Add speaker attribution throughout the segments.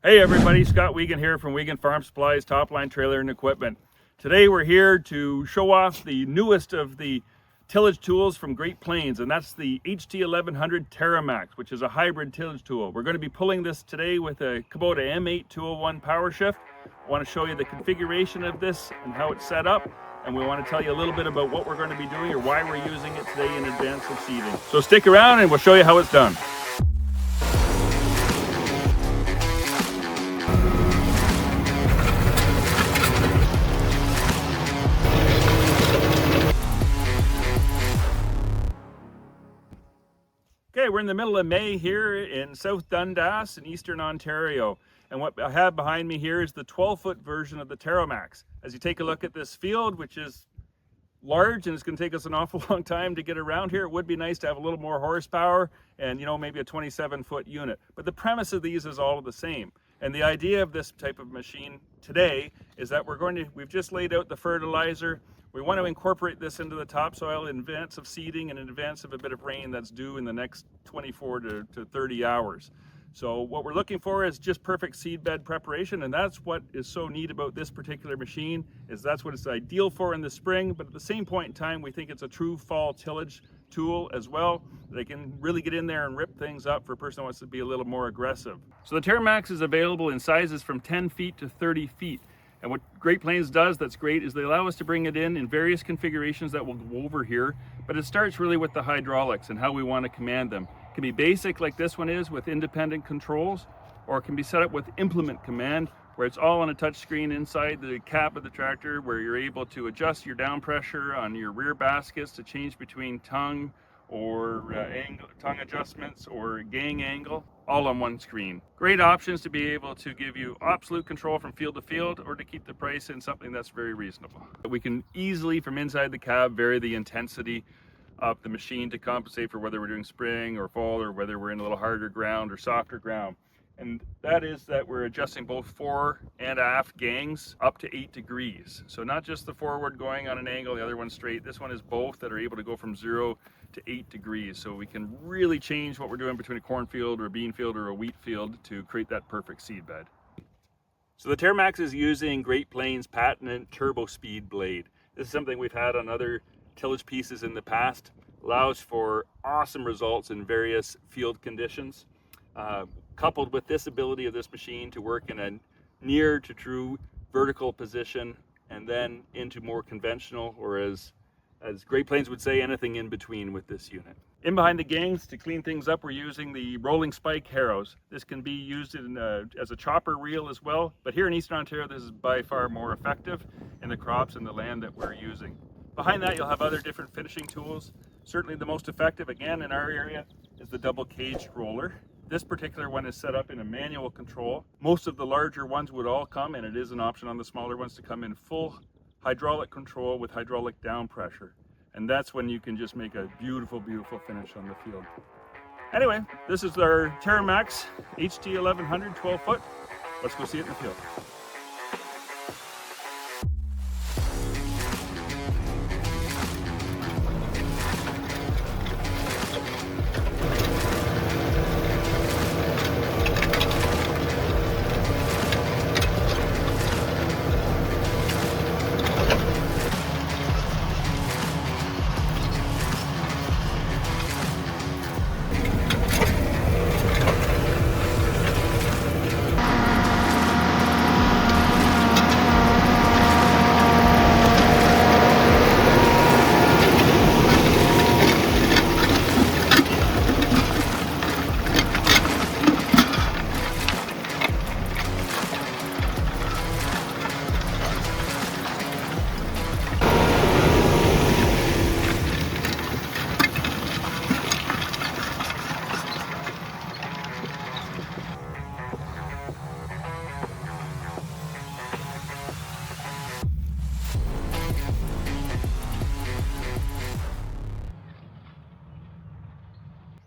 Speaker 1: Hey everybody, Scott Weagant here from Weagant Farm Supplies, Top Line Trailer and Equipment. Today we're here to show off the newest of the tillage tools from Great Plains, and that's the HT1100 TerraMax, which is a hybrid tillage tool. We're going to be pulling this today with a Kubota M8 201 power shift. I want to show you the configuration of this and how it's set up, and we want to tell you a little bit about what we're going to be doing or why we're using it today in advance of seeding. So stick around and we'll show you how it's done. Okay, we're in the middle of May here in South Dundas in Eastern Ontario. And what I have behind me here is the 12-foot version of the TerraMax. As you take a look at this field, which is large and it's going to take us an awful long time to get around here, it would be nice to have a little more horsepower and, maybe a 27-foot unit. But the premise of these is all the same. And the idea of this type of machine today is that we've just laid out the fertilizer. We want to incorporate this into the topsoil in advance of seeding and in advance of a bit of rain that's due in the next 24 to 30 hours. So what we're looking for is just perfect seed bed preparation, and that's what is so neat about this particular machine, is that's what it's ideal for in the spring, but at the same point in time, we think it's a true fall tillage tool as well. They can really get in there and rip things up for a person who wants to be a little more aggressive. So the TerraMax is available in sizes from 10 feet to 30 feet. And what Great Plains does that's great is they allow us to bring it in various configurations that we'll go over here, but it starts really with the hydraulics and how we want to command them. It can be basic like this one is with independent controls, or it can be set up with implement command where it's all on a touch screen inside the cab of the tractor, where you're able to adjust your down pressure on your rear baskets to change between tongue or tongue adjustments or gang angle, all on one screen. Great options to be able to give you absolute control from field to field, or to keep the price in something that's very reasonable. We can easily from inside the cab vary the intensity of the machine to compensate for whether we're doing spring or fall, or whether we're in a little harder ground or softer ground. And that is that we're adjusting both fore and aft gangs up to 8 degrees. So not just the forward going on an angle, the other one straight. This one is both that are able to go from 0 to 8 degrees. So we can really change what we're doing between a cornfield or a bean field or a wheat field to create that perfect seed bed. So the TerraMax is using Great Plains patented turbo speed blade. This is something we've had on other tillage pieces in the past. Allows for awesome results in various field conditions. Coupled with this ability of this machine to work in a near to true vertical position, and then into more conventional, or as Great Plains would say, anything in between with this unit. In behind the gangs to clean things up, we're using the rolling spike harrows. This can be used as a chopper reel as well, but here in Eastern Ontario this is by far more effective in the crops and the land that we're using. Behind that you'll have other different finishing tools. Certainly the most effective, again in our area, is the double caged roller. This particular one is set up in a manual control. Most of the larger ones would all come, and it is an option on the smaller ones to come in full hydraulic control with hydraulic down pressure. And that's when you can just make a beautiful, beautiful finish on the field. Anyway, this is our TerraMax HT1100 12 foot. Let's go see it in the field.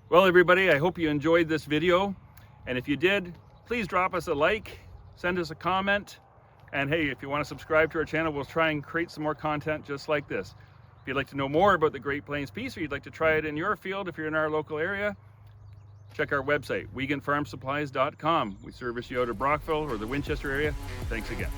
Speaker 1: Well everybody, I hope you enjoyed this video, and if you did, please drop us a like, send us a comment, and hey, if you want to subscribe to our channel, we'll try and create some more content just like this. If you'd like to know more about the Great Plains piece, or you'd like to try it in your field if you're in our local area, check our website, weagantfarmsupplies.com. We service you out of Brockville or the Winchester area. Thanks again.